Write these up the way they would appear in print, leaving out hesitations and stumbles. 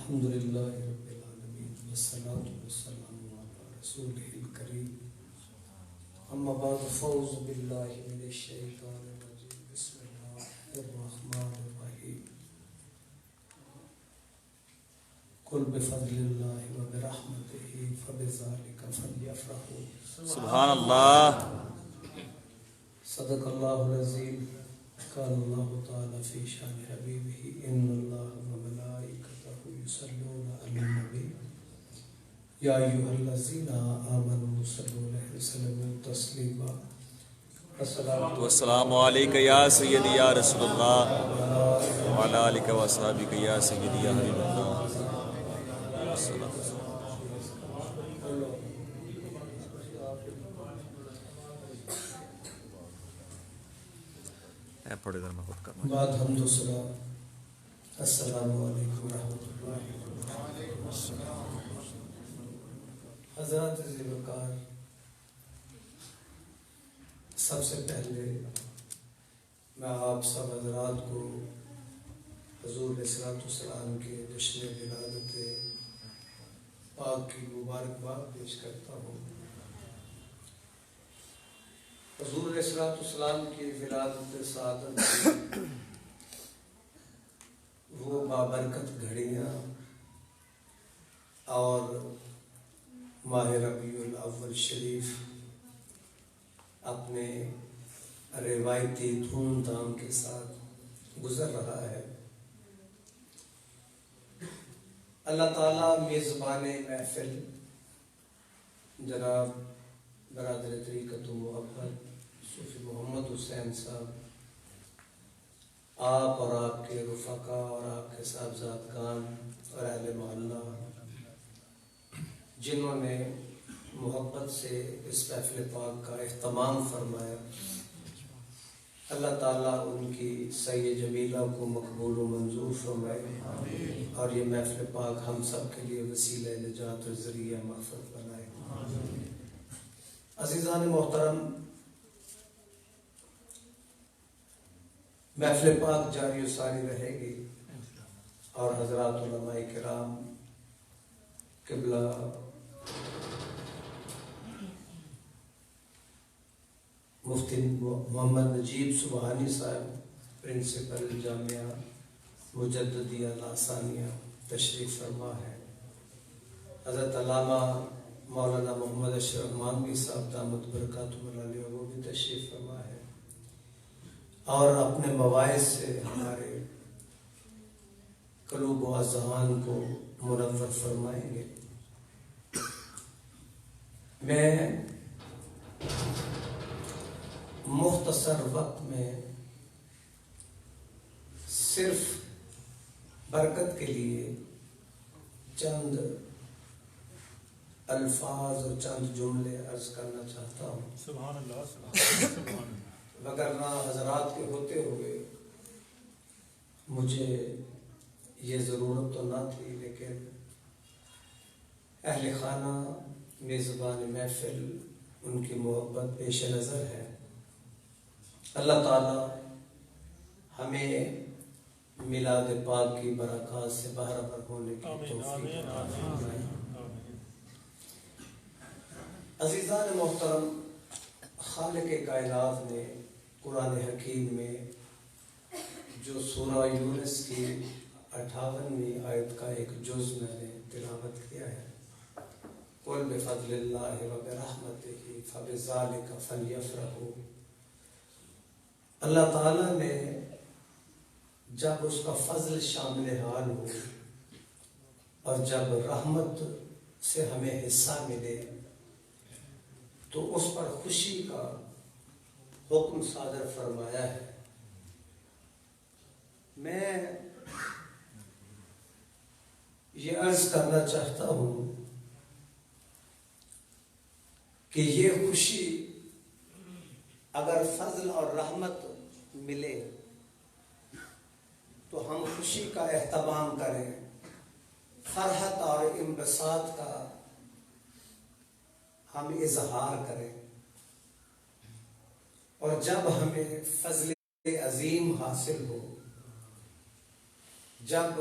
الحمد للہ رب العالمین والصلاة والسلام علی رسولہ الکریم اما بعد فاعوذ باللہ من الشیطان الرجیم بسم اللہ الرحمن الرحیم قل بفضل اللہ وبرحمتہ فبذلک فلیفرحوا سبحان اللہ. صدق اللہ العظیم. قال اللہ تعالی فی شان حبیبہ ان اللہ وملائکتہ یصلون علی النبی یا ایھا الذین آمنوا صلوا علیہ وسلموا تسلیما. والسلام علیک یا سیدی یا رسول اللہ وعلی آلک و اصحابک یا سیدی یا حبیب اللہ. پڑھے در میں خود کرنا. بعد حمد و ثنا. السلام علیکم ورحمۃ اللہ وبرکاتہ. حضرات ذی الوقار، سب سے پہلے میں آپ سب حضرات کو حضور علیہ الصلوۃ والسلام کے جشن ولادت پاک کی مبارکباد پیش کرتا ہوں. حضور علیہ الصلوۃ والسلام کی ولادت سعادت کی وہ بابرکت گھڑیاں اور ماہ ربیع الاول شریف اپنے روایتی دھوم دھام کے ساتھ گزر رہا ہے. اللہ تعالیٰ میزبان محفل جناب برادر طریقت و محبت صوفی محمد حسین صاحب، آپ اور آپ کے رفقا اور آپ کے صاحبزادگان اور اہل محلہ جنہوں نے محبت سے اس محفل پاک کا اہتمام فرمایا، اللہ تعالیٰ ان کی سعی جمیلہ کو مقبول و منظور فرمائے اور یہ محفل پاک ہم سب کے لیے وسیلہ نجات اور ذریعہ مغفرت بنائے. عزیزان محترم، محفل پاک جاری و ساری رہے گی اور حضرات علماء کرام قبلہ مفتی محمد نجیب سبحانی صاحب پرنسپل جامعہ مجددیہ لاثانیہ تشریف فرما ہے. حضرت علامہ مولانا محمد اشرف مانگی صاحب دامت برکاتہم العالیہ وہ بھی تشریف فرما ہے اور اپنے مواعظ سے ہمارے قلوب و اذہان کو منور فرمائیں گے. میں مختصر وقت میں صرف برکت کے لیے چند الفاظ اور چند جملے عرض کرنا چاہتا ہوں. سبحان اللہ سبحان اللہ. وگرنہ حضرات کے ہوتے ہوئے مجھے یہ ضرورت تو نہ تھی، لیکن اہل خانہ میزبان محفل ان کی محبت پیش نظر ہے. اللہ تعالی ہمیں میلاد پاک کی برکات سے بہرہ ہونے کی توفیق فرمائے. عزیزان محترم، خالق کائنات نے قرآن حکیم میں جو سورہ یونس کی 58ویں آیت کا ایک جز میں نے تلاوت کیا ہے، قل بفضل اللہ وبرحمتہ فبذلک فلیفرحوا. اللہ تعالیٰ نے جب اس کا فضل شامل حال ہو اور جب رحمت سے ہمیں حصہ ملے تو اس پر خوشی کا حکم صادر فرمایا ہے. میں یہ عرض کرنا چاہتا ہوں کہ یہ خوشی اگر فضل اور رحمت ملے تو ہم خوشی کا اہتمام کریں، فرحت اور انبساط کا ہم اظہار کریں. اور جب ہمیں فضل عظیم حاصل ہو، جب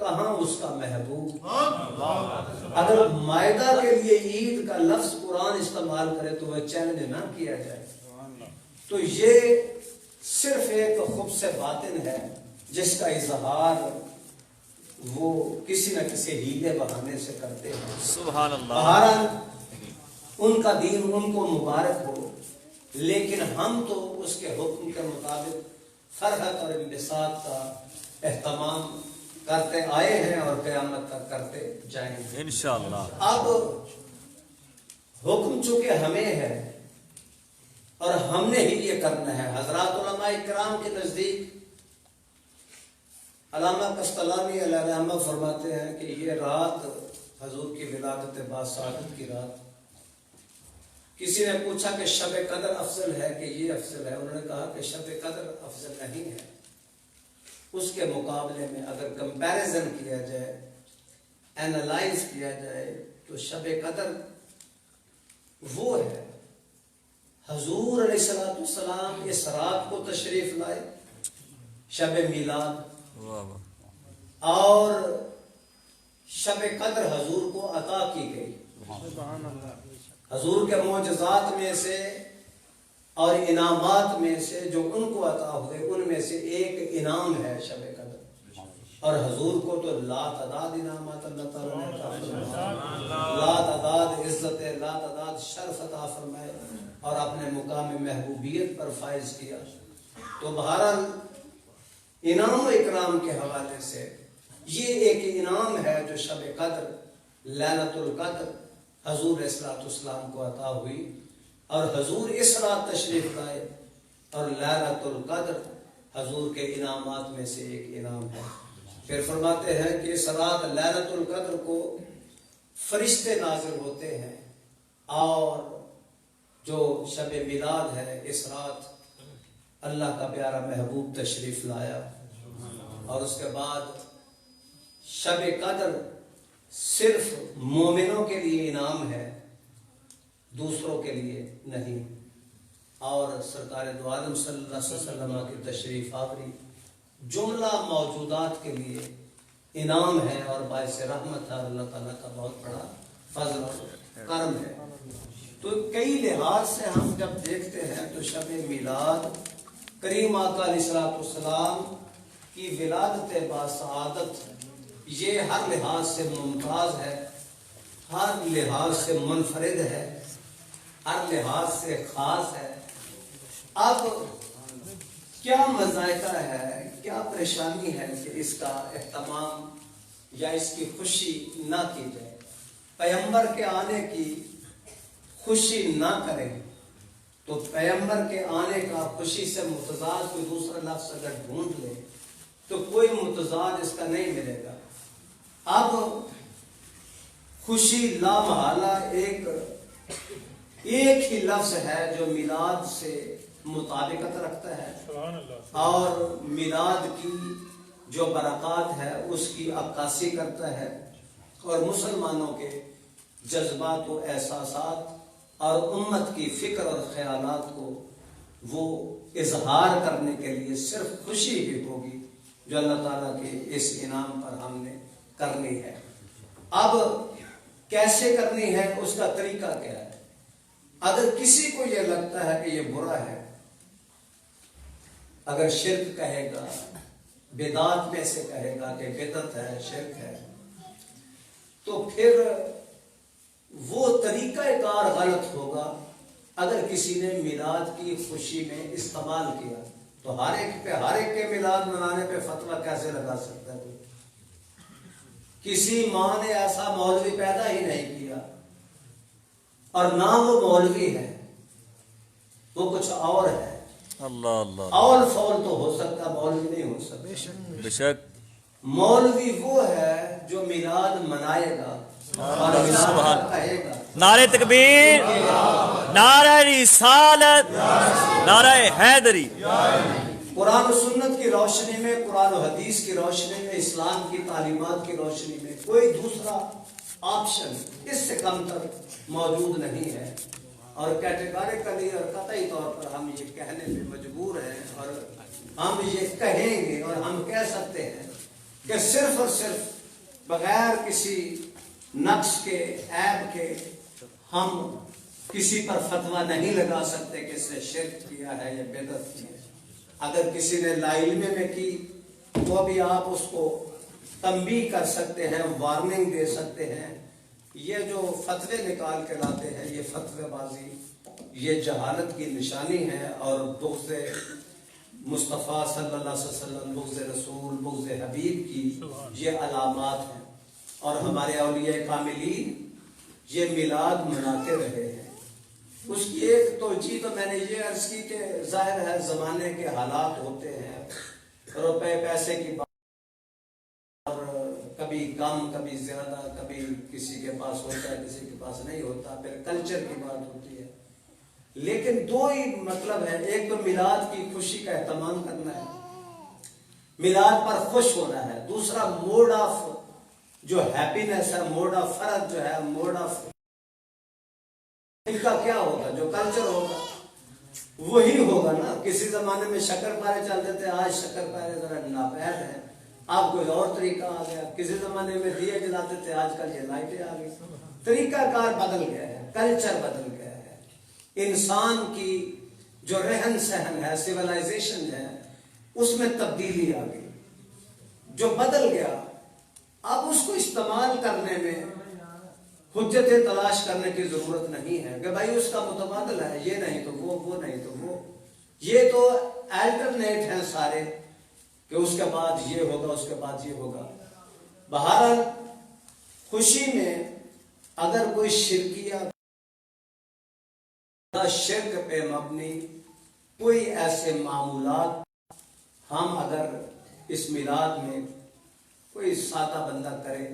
کہاں اس کا محبوب. اگر مائدہ کے لیے عید کا لفظ قرآن استعمال کرے تو وہ چیلنج نہ کیا جائے. تو یہ صرف ایک خب سے باطن ہے جس کا اظہار وہ کسی نہ کسی ہیلے بہانے سے کرتے ہیں. سبحان اللہ. بہرحال ان کا دین ان کو مبارک ہو، لیکن ہم تو اس کے حکم کے مطابق فرحت اور انبساط کا اہتمام کرتے آئے ہیں اور قیامت تک کرتے جائیں گے انشاءاللہ. اب حکم چونکہ ہمیں ہے اور ہم نے ہی یہ کرنا ہے. حضرات علماء کرام کے نزدیک علامہ قسطلانی علیہ رحمہ فرماتے ہیں کہ یہ رات حضور کی ولادت باسعادت کی رات. کسی نے پوچھا کہ شب قدر افضل ہے کہ یہ افضل ہے؟ انہوں نے کہا کہ شب قدر افضل نہیں ہے. اس کے مقابلے میں اگر کمپیریزن کیا جائے، اینالائز کیا جائے، تو شب قدر وہ ہے حضور علیہ السلام اس رات کو تشریف لائے، شب میلاد، واہ واہ. اور شب قدر حضور کو عطا کی گئی. حضور کے معجزات میں سے اور انعامات میں سے جو ان کو عطا ہوئے ان میں سے ایک انعام ہے شب قدر. اور حضور کو تو لا تعداد انعامات اللہ تعالیٰ نے عطا فرمائے، لا تعداد عزت، لا تعداد شرف عطا فرمائے اور اپنے مقام محبوبیت پر فائز کیا. تو بہرحال انعام و اکرام کے حوالے سے یہ ایک انعام ہے جو شب قدر لیلۃ القدر حضور علیہ السلام کو عطا ہوئی. اور حضور اس رات تشریف لائے اور لیلۃ القدر حضور کے انعامات میں سے ایک انعام ہے. پھر فرماتے ہیں کہ اس رات لیلۃ القدر کو فرشتے نازل ہوتے ہیں، اور جو شب میلاد ہے اس رات اللہ کا پیارا محبوب تشریف لایا. اور اس کے بعد شب قدر صرف مومنوں کے لیے انعام ہے، دوسروں کے لیے نہیں. اور سرکار دو عالم صلی اللہ علیہ وسلم کی تشریف آوری جملہ موجودات کے لیے انعام ہے اور باعث رحمت ہے. اللہ تعالیٰ کا بہت بڑا فضل اور کرم ہے. تو کئی لحاظ سے ہم جب دیکھتے ہیں تو شب میلاد کریم آقا علیہ السلام کی ولادت باسعادت یہ ہر لحاظ سے ممتاز ہے، ہر لحاظ سے منفرد ہے، ہر لحاظ سے خاص ہے. اب کیا مذائقہ ہے، کیا پریشانی ہے کہ اس کا اہتمام یا اس کی خوشی نہ کی جائے، پیغمبر کے آنے کی خوشی نہ کریں. تو پیغمبر کے آنے کا خوشی سے متضاد کوئی دوسرا لفظ اگر ڈھونڈ لے تو کوئی متضاد اس کا نہیں ملے گا. اب خوشی لا محالہ ایک ہی لفظ ہے جو میلاد سے مطابقت رکھتا ہے اور میلاد کی جو برکات ہے اس کی عکاسی کرتا ہے اور مسلمانوں کے جذبات و احساسات اور امت کی فکر اور خیالات کو وہ اظہار کرنے کے لیے صرف خوشی ہی ہوگی جو اللہ تعالیٰ کے اس انعام پر ہم نے کرنی ہے. اب کیسے کرنی ہے، اس کا طریقہ کیا ہے؟ اگر کسی کو یہ لگتا ہے کہ یہ برا ہے، اگر شرک کہے گا، بدعت میں سے کہے گا کہ بدعت ہے، شرک ہے، تو پھر وہ طریقہ کار غلط ہوگا. اگر کسی نے میلاد کی خوشی میں استعمال کیا تو ہر ایک کے میلاد منانے پہ فتویٰ کیسے لگا سکتا ہے کوئی؟ کسی ماں نے ایسا مولوی پیدا ہی نہیں کیا اور نہ وہ مولوی ہے، وہ کچھ اور ہے. اللہ اللہ. اور فول تو ہو سکتا، مولوی نہیں ہو سکتا. بے شک. مولوی وہ ہے جو میلاد منائے گا اور میلاد کہے گا. نعرہ تکبیر، نعرہ رسالت، نعرہ حیدری. قرآن و سنت کی روشنی میں، قرآن و حدیث کی روشنی میں، اسلام کی تعلیمات کی روشنی میں کوئی دوسرا آپشن اس سے کم تر موجود نہیں ہے. اور کیٹیگوریکلی اور قطعی طور پر ہم یہ کہنے پہ مجبور ہیں اور ہم یہ کہیں گے اور ہم کہہ سکتے ہیں کہ صرف اور صرف بغیر کسی نقص کے عیب کے ہم کسی پر فتویٰ نہیں لگا سکتے کہ اس نے شرک کیا ہے یا بدعت کی ہے. اگر کسی نے لا علمی میں کی تو بھی آپ اس کو تنبیہ کر سکتے ہیں, وارننگ دے سکتے ہیں. یہ جو فتوے نکال کے لاتے ہیں یہ فتوے بازی, یہ جہالت کی نشانی ہے اور بغض مصطفیٰ صلی اللہ علیہ وسلم, بغض رسول, بغض حبیب کی یہ علامات ہیں. اور ہمارے اولیاء کاملین یہ میلاد مناتے رہے ہیں. اس کی ایک توجہ تو میں نے یہ عرض کی کہ ظاہر ہے زمانے کے حالات ہوتے ہیں, روپے پیسے کی بات, اور کبھی کم کبھی زیادہ, کبھی کسی کے پاس ہوتا ہے کسی کے پاس نہیں ہوتا, پھر کلچر کی بات ہوتی ہے. لیکن دو ہی مطلب ہے, ایک تو میلاد کی خوشی کا اہتمام کرنا ہے, میلاد پر خوش ہونا ہے. دوسرا موڈ آف جو ہیپینس ہے, موڈ آف فرد جو ہے, موڈ آف ان کا کیا ہوگا, جو کلچر ہوگا وہی ہوگا نا. کسی زمانے میں شکر پارے چلتے تھے, آج شکر پارے ذرا ناپید ہیں, اب کوئی اور طریقہ آ گیا. کسی زمانے میں دیے جلاتے تھے, آج کل یہ لائٹیں آ گئی. طریقہ کار بدل گیا ہے, کلچر بدل گیا ہے. انسان کی جو رہن سہن ہے, سیولائزیشن ہے, اس میں تبدیلی آ گئی. جو بدل گیا اب اس کو استعمال کرنے میں حجتیں تلاش کرنے کی ضرورت نہیں ہے کہ بھائی اس کا متبادل ہے, یہ نہیں تو وہ نہیں تو وہ. یہ تو الٹرنیٹ ہیں سارے کہ اس کے بعد یہ ہوگا, اس کے بعد یہ ہوگا. بہرحال خوشی میں اگر کوئی شرکیہ شرک پہ مبنی کوئی ایسے معمولات ہم اگر اس میلاد میں کوئی سادہ بندہ کرے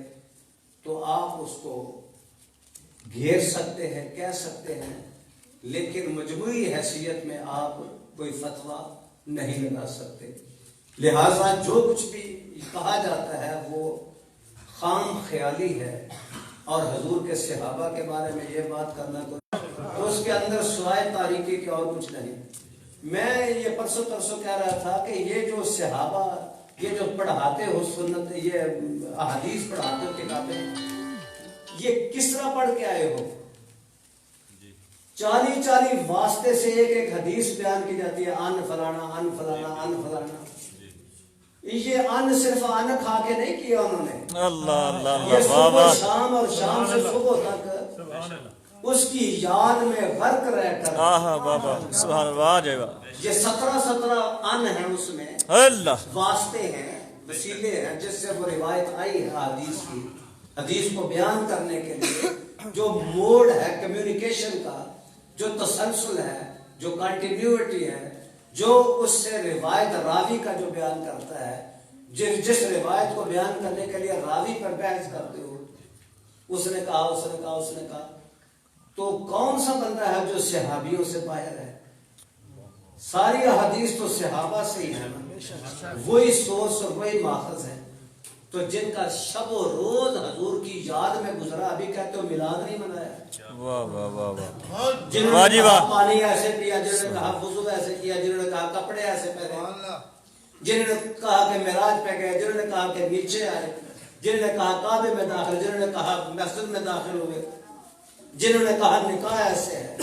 تو آپ اس کو گھیر سکتے ہیں, کہہ سکتے ہیں, لیکن مجموعی حیثیت میں آپ کوئی فتویٰ نہیں لگا سکتے. لہذا جو کچھ بھی کہا جاتا ہے وہ خام خیالی ہے. اور حضور کے صحابہ کے بارے میں یہ بات کرنا تو اس کے اندر سوائے تاریکی کے اور کچھ نہیں. میں یہ پرسوں کہہ رہا تھا کہ یہ جو صحابہ یہ جو پڑھاتے ہو سنت, یہ احادیث پڑھاتے ہو کتابیں, یہ کس طرح پڑھ کے آئے ہو؟ 40 واسطے سے ایک حدیث بیان کی جاتی ہے, ان فلانا ان فلانا ان فلانا. یہ ان صرف ان کھا کے نہیں کیا انہوں نے, اللہ یہ صبح شام اور شام سے صبح تک اس کی یاد میں غرق رہ کر بابا سبحان اللہ. یہ 17 ان ہیں, اس میں اللہ واسطے ہیں, وسیلے ہیں, جس سے وہ روایت آئی ہے حدیث کی. حدیث کو بیان کرنے کے لیے جو موڈ ہے کمیونیکیشن کا, جو تسلسل ہے, جو کنٹینیوٹی ہے, جو اس سے روایت راوی کا جو بیان کرتا ہے, جس روایت کو بیان کرنے کے لیے راوی پر بحث کرتے ہو, اس نے کہا اس نے کہا اس نے کہا, تو کون سا بندہ ہے جو صحابیوں سے باہر ہے؟ ساری حدیث تو صحابہ سے ہی ہے نا, وہی سورس اور وہی ماخذ ہے. تو جن کا شب و روز حضور کی یاد میں گزرا, ابھی کہتے ہو میلاد نہیں منایا. واہ واہ واہ واہ, جنہوں نے کہا پانی ایسے پیا, جنہوں نے کہا وضو ایسے کیا, جنہوں نے کہا کپڑے ایسے پہنے, جنہوں نے کہا کہ معراج پہ گئے, جنہوں نے کہا کہ نیچے آئے, جنہوں نے کہا کعبے میں داخل, جنہوں نے کہا مسجد میں داخل ہوئے, جنہوں نے کہا نکاح ایسے ہے,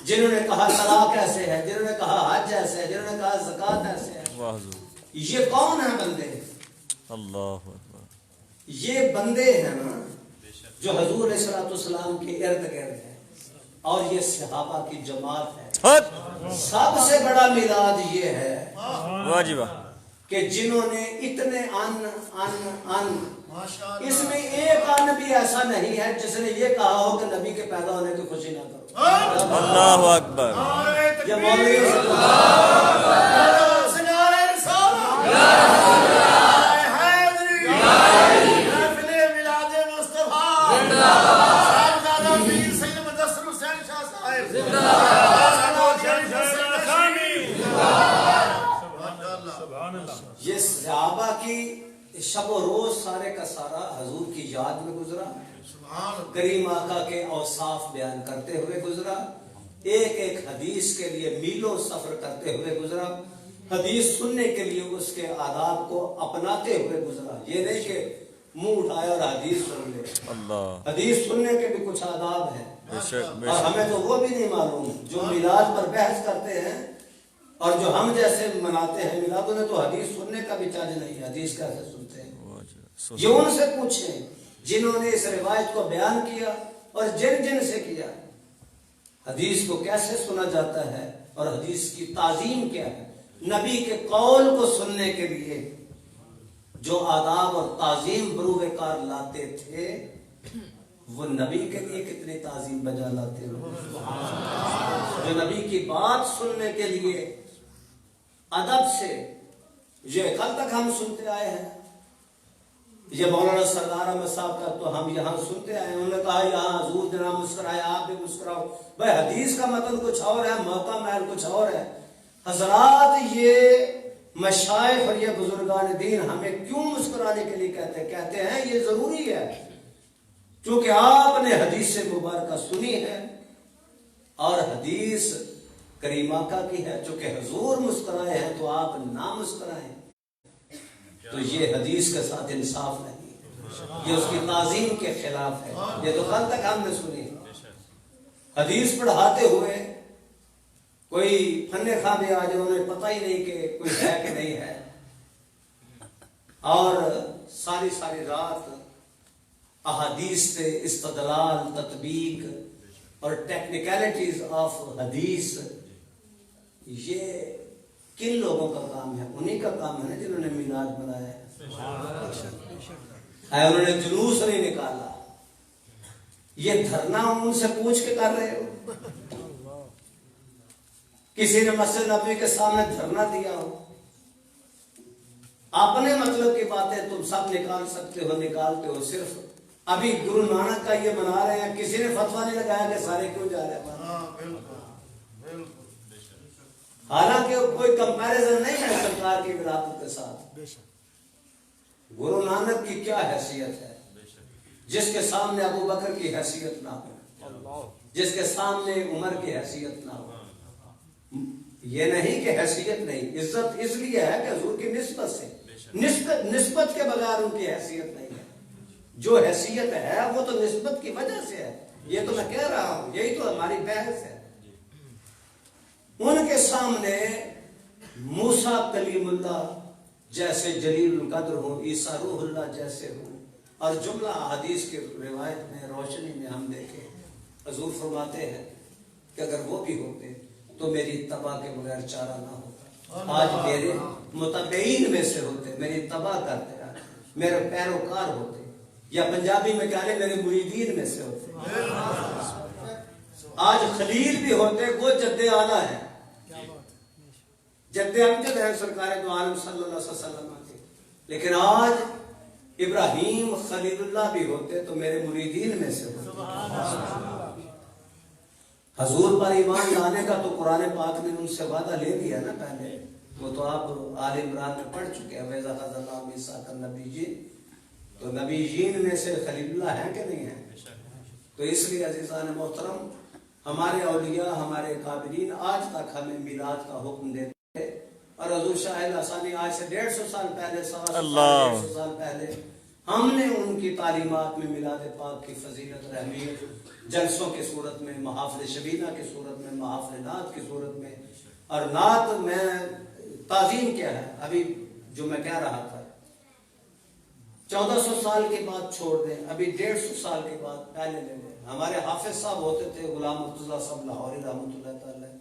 جنہوں نے کہا طلاق ایسے ہے, جنہوں نے کہا حج ایسے ہے, جنہوں نے کہا زکوٰۃ ایسے ہے. یہ کون ہے بندے؟ اللہ یہ بندے ہیں نا جو حضور علیہ السلام کے ارد گرد ہیں, اور یہ صحابہ کی جماعت ہے. سب سے بڑا میلاد یہ ہے کہ جنہوں نے اتنے ان اس میں ایک ان بھی ایسا نہیں ہے جس نے یہ کہا ہو کہ نبی کے پیدا ہونے کی خوشی نہ کرو. اللہ اکبر. یہ مولوی یہ صحابہ کی شب و روز سارے کا سارا حضور کی یاد میں گزرا, کریم آقا کے اوصاف بیان کرتے ہوئے گزرا, ایک ایک حدیث کے لیے میلوں سفر کرتے ہوئے گزرا. حدیث سننے کے لیے اس کے آداب کو اپناتے ہوئے گزرا. یہ نہیں کہ منہ اٹھایا اور حدیث سن لے. اللہ حدیث سننے کے بھی کچھ آداب ہیں بے شک بے اور شک ہمیں تو وہ بھی نہیں معلوم جو میلاد پر بحث کرتے ہیں اور جو ہم جیسے مناتے ہیں میلاد. انہیں تو حدیث سننے کا بھی چارج نہیں ہے. حدیث کیسے سنتے ہیں؟ یہ ان سے پوچھیں جنہوں نے اس روایت کو بیان کیا اور جن جن سے کیا. حدیث کو کیسے سنا جاتا ہے اور حدیث کی تعظیم کیا ہے. نبی کے قول کو سننے کے لیے جو آداب اور تعظیم بروئے کار لاتے تھے وہ نبی کے لیے کتنی تعظیم بجا لاتے ہو. جو نبی کی بات سننے کے لیے ادب سے یہ کل تک ہم سنتے آئے ہیں. یہ مولانا سردار احمد صاحب کا تو ہم یہاں سنتے آئے ہیں. انہوں نے کہا یہاں حضور جناب مسکرائے آپ بھی مسکراؤ. بھائی حدیث کا متن کچھ اور ہے, موقع محل کچھ اور ہے. حضرات یہ مشائخ اور یہ بزرگان دین ہمیں کیوں مسکرانے کے لیے کہتے ہیں یہ ضروری ہے کیونکہ آپ نے حدیث مبارکہ سنی ہے اور حدیث کریمہ کا کی ہے. چونکہ حضور مسکرائے ہیں تو آپ نہ مسکرائیں تو یہ حدیث کے ساتھ انصاف نہیں ہے. یہ اس کی تعظیم کے خلاف ہے. یہ تو کل تک ہم نے سنی. حدیث پڑھاتے ہوئے کوئی فن خواہ بھی آ جائے انہیں پتہ ہی نہیں کہ کوئی ہے کہ نہیں ہے اور ساری رات احادیث سے استدلال تطبیق اور ٹیکنیکلٹیز آف حدیث. یہ کن لوگوں کا کام ہے؟ انہی کا کام ہے نا جنہوں نے میلاد بنایا ہے. انہوں نے جلوس نہیں نکالا. یہ دھرنا ان سے پوچھ کے کر رہے ہو. کسی نے مسجد نبوی کے سامنے دھرنا دیا ہو. اپنے مطلب کی باتیں تم سب نکال سکتے ہو, نکالتے ہو. صرف ابھی گرو نانک کا یہ منا رہے ہیں. کسی نے فتویٰ نہیں لگایا کہ سارے کیوں جا رہے ہیں. حالانکہ کوئی کمپیریزن نہیں ہے سرکار کی ولادت کے ساتھ. گرو نانک کی کیا حیثیت ہے جس کے سامنے ابو بکر کی حیثیت نہ ہو, جس کے سامنے عمر کی حیثیت نہ ہو. یہ نہیں کہ حیثیت نہیں, عزت اس لیے ہے کہ حضور کی نسبت سے. نسبت کے بغیر ان کی حیثیت نہیں ہے. جو حیثیت ہے وہ تو نسبت کی وجہ سے ہے. یہ تو میں کہہ رہا ہوں, یہی تو ہماری بحث ہے. ان کے سامنے موسیٰ کلیم اللہ جیسے جلیل القدر ہو, عیسیٰ روح اللہ جیسے ہو. اور جملہ حدیث کی روایت میں روشنی میں ہم دیکھیں حضور فرماتے ہیں کہ اگر وہ بھی ہوتے تو میری اتباع کے بغیر چارہ نہ ہوتا. آج میرے متبعین میں سے ہوتے, میری اتباع کرتے, میرے پیروکار ہوتے, یا پنجابی میں کہنے میرے مریدین میں سے ہوتے. آج خلیل بھی ہوتے, وہ جد اعلیٰ ہے, جد امجد ہے سرکار دو عالم صلی اللہ علیہ وسلم کے. لیکن آج ابراہیم خلیل اللہ بھی ہوتے تو میرے مریدین میں سے ہوتے. حضور پر ایمان لانے کا تو قرآن پاک نے ان سے وعدہ لے لیا نا پہلے. وہ تو آپ آل عمران میں پڑھ چکے ہیں. وَإِذْ أَخَذَ اللَّهُ مِيثَاقَ النَّبِيِّينَ, تو نبیین میں سے خلیل اللہ ہیں کہ نہیں ہیں؟ تو اس لیے عزیزان محترم ہمارے اولیاء ہمارے قابلین آج تک ہمیں میلاد کا حکم دیتے ہیں. اور حضور شاہ الحسانی آج سے 150 سال پہلے 150 سال پہلے ہم نے ان کی تعلیمات میں میلاد پاک کی فضیلت اور اہمیت جلسوں کی صورت میں, محافل شبینہ کی صورت میں, محافل نعت کی صورت میں, اور نعت میں تعظیم کیا ہے ابھی جو میں کہہ رہا تھا 1400 سال کی بات چھوڑ دیں, ابھی 150 سال کی بات پہلے لے لیں. ہمارے حافظ صاحب ہوتے تھے غلام مرتضیٰ صاحب لاہوری رحمۃ اللہ تعالی.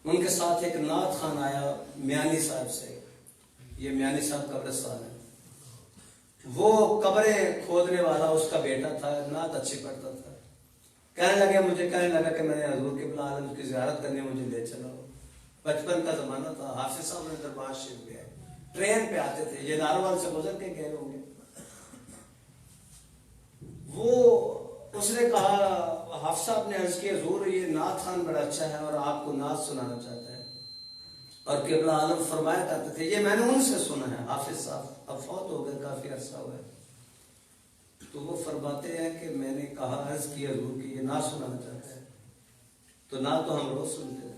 ان کے ساتھ ایک نعت خان آیا میانی صاحب سے. یہ میانی صاحب قبرستان ہے. وہ قبریں کھودنے والا اس کا بیٹا تھا, نعت اچھی پڑھتا تھا. کہنے لگا کہ میں نے حضور قبلہ عالم کی زیارت کرنے مجھے لے چلا. بچپن کا زمانہ تھا. حافظ صاحب نے دربار شریف گئے, ٹرین پہ آتے تھے, یہ ناروال سے گزر کے گئے ہوں گے. وہ اس نے کہا, حافظ صاحب نے عرض کی حضور یہ نعت خان بڑا اچھا ہے اور آپ کو نعت سنانا چاہتا ہے. اور قبلہ عالم فرمایا کرتے تھے, یہ میں نے ان سے سنا ہے. حافظ صاحب اب فوت ہو گئے, کافی عرصہ ہوا ہے. تو وہ فرماتے ہیں کہ میں نے کہا, عرض کی حضور کی یہ نعت سنانا چاہتا ہے. تو نعت تو ہم روز سنتے ہیں.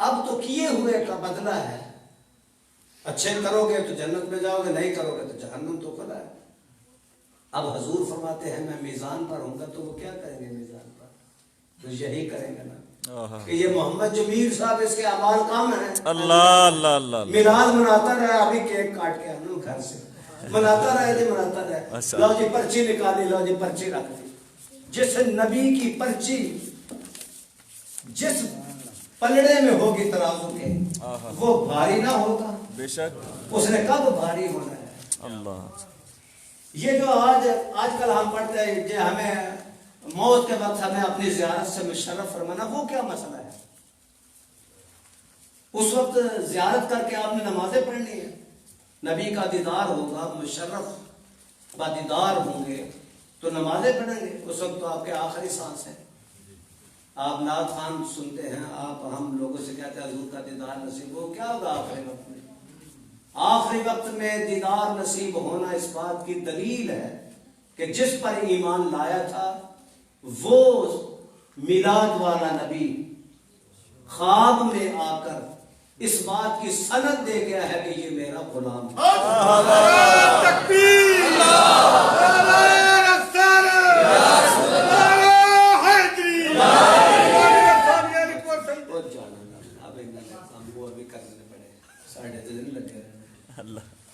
اب تو کیے ہوئے کا بدلہ ہے. اچھے کرو گے تو جنت میں جاؤ گے, نہیں کرو گے تو جہنم تو کھلا ہے. اب حضور فرماتے ہیں میں میزان پر ہوں گا تو وہ کیا کریں گے میزان پر؟ تو یہی کریں گے نا کہ یہ محمد جمیل صاحب اس کے اعمال کام ہیں. اللہ اللہ اللہ میلاد مناتا رہا, ابھی کیک کاٹ کے آنا گھر سے, مناتا رہے جی مناتا رہے. لو جی پرچی نکالی, لو جی پرچی رکھ دی. جس نبی کی پرچی جس پلڑے میں ہوگی ترازو کے وہ بھاری نہ ہوگا. بے شک. اس نے کب بھاری ہونا ہے. اللہ. یہ جو آج کل ہم پڑھتے ہیں کہ ہمیں موت کے وقت ہمیں اپنی زیارت سے مشرف فرمانا, وہ کیا مسئلہ ہے؟ اس وقت زیارت کر کے آپ نے نمازیں پڑھنی ہے. نبی کا دیدار ہوگا, مشرف با دیدار ہوں گے تو نمازیں پڑھیں گے. اس وقت تو آپ کے آخری سانس ہے. آپ نعت خوان سنتے ہیں, آپ ہم لوگوں سے کہتے ہیں حضور کا دیدار نصیب ہو, کیا ہوگا آخری وقت میں؟ آخری وقت میں دیدار نصیب ہونا اس بات کی دلیل ہے کہ جس پر ایمان لایا تھا وہ میلاد والا نبی خواب میں آ کر اس بات کی سند دے گیا ہے کہ یہ میرا غلام ہے.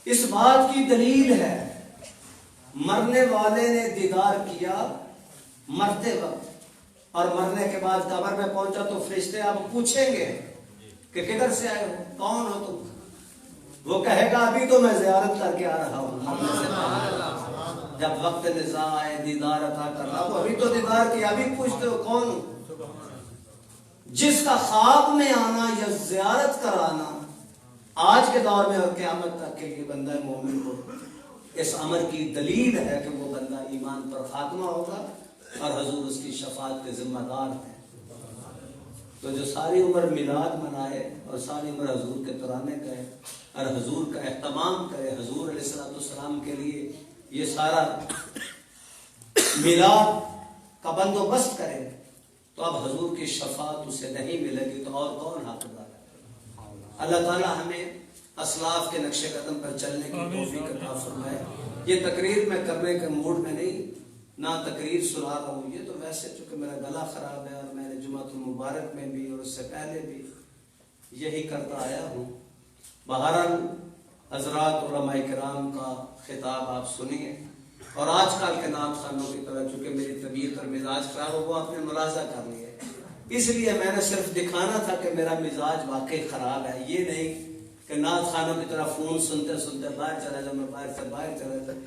اس بات کی دلیل ہے مرنے والے نے دیدار کیا مرتے وقت, اور مرنے کے بعد قبر میں پہنچا تو فرشتے آپ پوچھیں گے کہ کدھر سے آئے ہو, کون ہو تم؟ وہ کہے گا ابھی تو میں زیارت کر کے آ رہا ہوں. جب وقت نزاع آئے دیدار عطا کرنا, وہ ابھی تو دیدار کیا, ابھی پوچھتے ہو کون ہو؟ جس کا خواب میں آنا یا زیارت کرانا آج کے دور میں اور قیامت تک کے لیے بندہ مومن کو اس امر کی دلیل ہے کہ وہ بندہ ایمان پر خاتمہ ہوگا اور حضور اس کی شفاعت کے ذمہ دار ہیں. تو جو ساری عمر میلاد منائے اور ساری عمر حضور کے ترانے کہے اور حضور کا اہتمام کرے, حضور علیہ السلام کے لیے یہ سارا میلاد کا بندوبست کرے, تو اب حضور کی شفاعت اسے نہیں ملے گی تو اور کون حقدار ہے؟ اللہ تعالیٰ ہمیں اسلاف کے نقش قدم پر چلنے کی توفیق عطا فرمائے. یہ تقریر میں کرنے کے موڈ میں نہیں, نہ تقریر سنا رہا ہوں, یہ تو ویسے چونکہ میرا گلا خراب ہے اور میں نے جمعۃ المبارک میں بھی اور اس سے پہلے بھی یہی کرتا آیا ہوں. بہرحال حضرات علماء کرام کا خطاب آپ سنیے, اور آج کل کے نعت خوانوں کی طرح چونکہ میری طبیعت اور مزاج خراب ہو, وہ آپ نے ملاحظہ کر لیا, اس لیے میں نے صرف دکھانا تھا کہ میرا مزاج واقعی خراب ہے. یہ نہیں کہ نعت خوانوں کی طرح فون سنتے سنتے باہر چلا جاؤ, میں باہر سے باہر چلا جاؤں,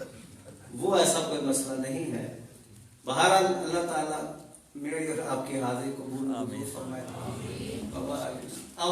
وہ ایسا کوئی مسئلہ نہیں ہے. بہرحال اللہ تعالیٰ میری اور آپ کی حاضری قبول فرمائے.